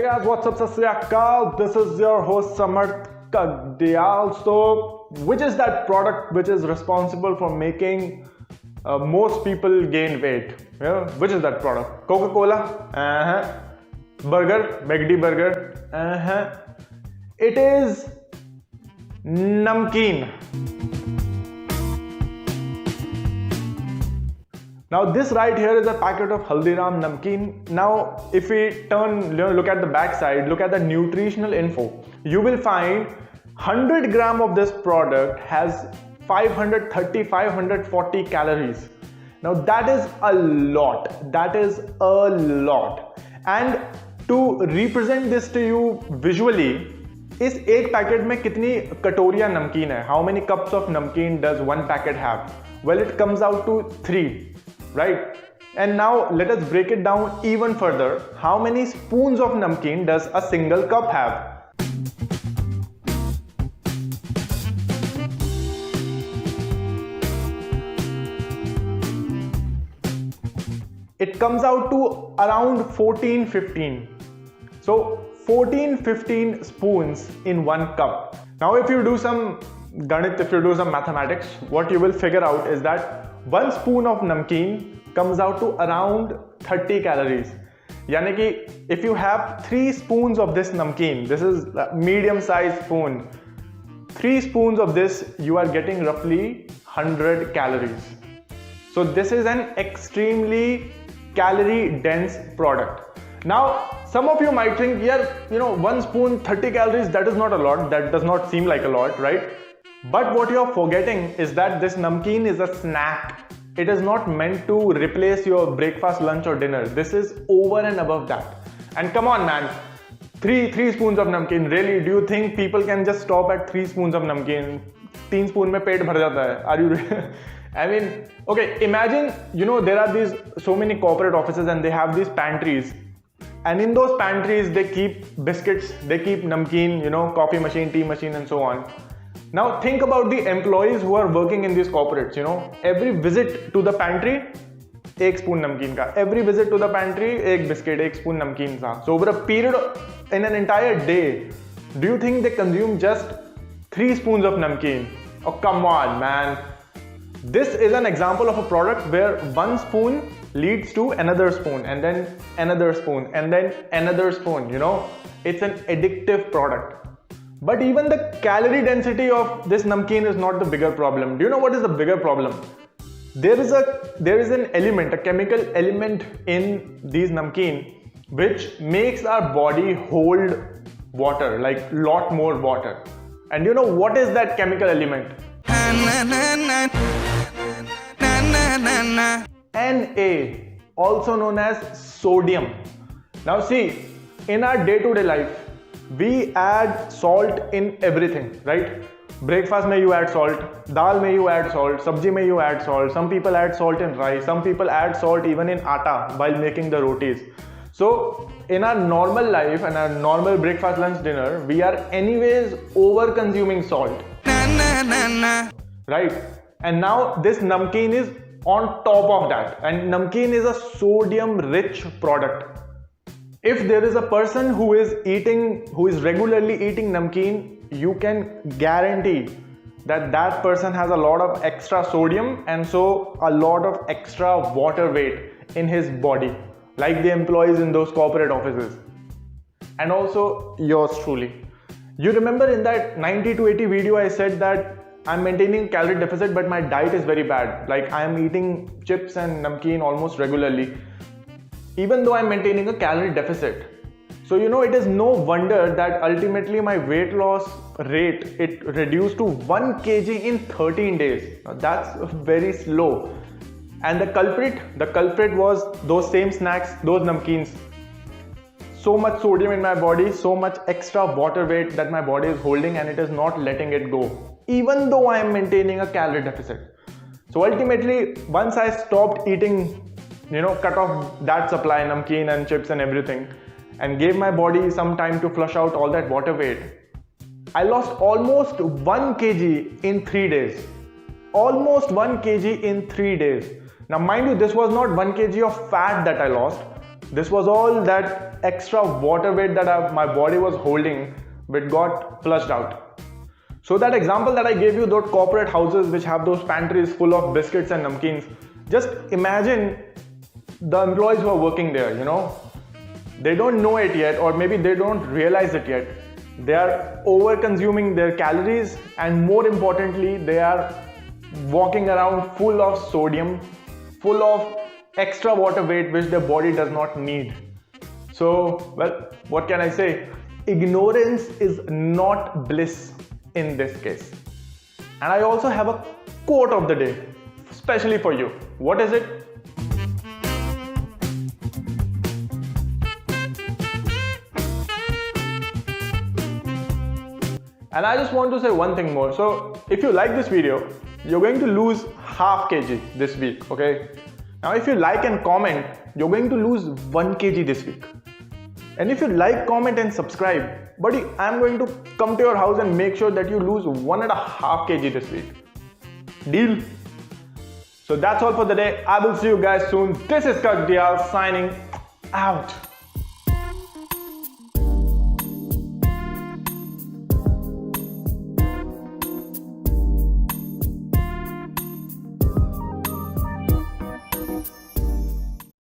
guys, what's up? Sat Sri Akal. This is your host Samarth Kagdial. So, which is that product which is responsible for making most people gain weight? Yeah, which is that product? Coca-Cola? Burger? McD burger? It is namkeen. Now this right here is a packet of Haldiram Namkeen. Now if we look at the back side, look at the nutritional info, you will find 100 gram of this product has 540 calories. Now that is a lot. And to represent this to you visually, इस एक packet में कितनी कटोरियां नमकीन है? How many cups of namkeen does one packet have? Well, it comes out to 3. Right? And now let us break it down even further. How many spoons of namkeen does a single cup have? It comes out to around 14-15. So 14-15 spoons in one cup. Now if you do some ganit, if you do some mathematics, what you will figure out is that 1 spoon of namkeen comes out to around 30 calories. Yani ki if you have 3 spoons of this namkeen, this is a medium sized spoon, 3 spoons of this, you are getting roughly 100 calories. So this is an extremely calorie dense product. Now some of you might think, yeah, 1 spoon 30 calories, that is not a lot, that does not seem like a lot, right? But what you are forgetting is that this namkeen is a snack. It is not meant to replace your breakfast, lunch or dinner. This is over and above that. And come on man, 3 spoons of namkeen, really? Do you think people can just stop at 3 spoons of namkeen? 3 spoon mein pet bhar jata hai. Are you I mean, okay, imagine, there are these so many corporate offices and they have these pantries. And in those pantries, they keep biscuits, they keep namkeen, coffee machine, tea machine and so on. Now think about the employees who are working in these corporates, every visit to the pantry, 1 spoon namkeen ka. Every visit to the pantry, 1 biscuit, 1 spoon namkeen sa. So over a period, in an entire day, do you think they consume just 3 spoons of namkeen? Oh come on man. This is an example of a product where 1 spoon leads to another spoon and then another spoon and then another spoon, It's an addictive product. But even the calorie density of this namkeen is not the bigger problem. Do you know what is the bigger problem? There is an element, a chemical element in these namkeen which makes our body hold water, like lot more water. And you know what is that chemical element? Na, also known as sodium. Now see, in our day-to-day life, we add salt in everything, right? Breakfast mein you add salt, dal mein you add salt, sabji mein you add salt, some people add salt in rice, some people add salt even in atta while making the rotis. So in our normal life and our normal breakfast, lunch, dinner, we are anyways over consuming salt. Right? And now this namkeen is on top of that, and namkeen is a sodium rich product. If there is a person who is regularly eating namkeen, you can guarantee that person has a lot of extra sodium and so a lot of extra water weight in his body, like the employees in those corporate offices. And also yours truly. You remember in that 90 to 80 video I said that I'm maintaining calorie deficit but my diet is very bad. Like I am eating chips and namkeen almost regularly, even though I'm maintaining a calorie deficit. So it is no wonder that ultimately my weight loss rate, it reduced to 1 kg in 13 days. Now that's very slow. And the culprit was those same snacks, those namkeens. So much sodium in my body, so much extra water weight that my body is holding and it is not letting it go, even though I am maintaining a calorie deficit. So ultimately, once I stopped eating, cut off that supply, namkeen and chips and everything, and gave my body some time to flush out all that water weight, I lost almost 1 kg in 3 days. Almost 1 kg in 3 days. Now mind you, this was not 1 kg of fat that I lost. This was all that extra water weight that my body was holding, which got flushed out. So that example that I gave you, those corporate houses which have those pantries full of biscuits and namkeens, just imagine the employees who are working there, they don't know it yet, or maybe they don't realize it yet. They are over consuming their calories, and more importantly, they are walking around full of sodium, full of extra water weight which their body does not need. So, well, what can I say? Ignorance is not bliss in this case. And I also have a quote of the day, especially for you. What is it? And I just want to say one thing more. So if you like this video, you're going to lose half kg this week, okay? Now if you like and comment, you're going to lose 1 kg this week. And if you like, comment and subscribe, buddy, I'm going to come to your house and make sure that you lose 1.5 kg this week. Deal? So that's all for the day. I will see you guys soon. This is Kakdiyal signing out.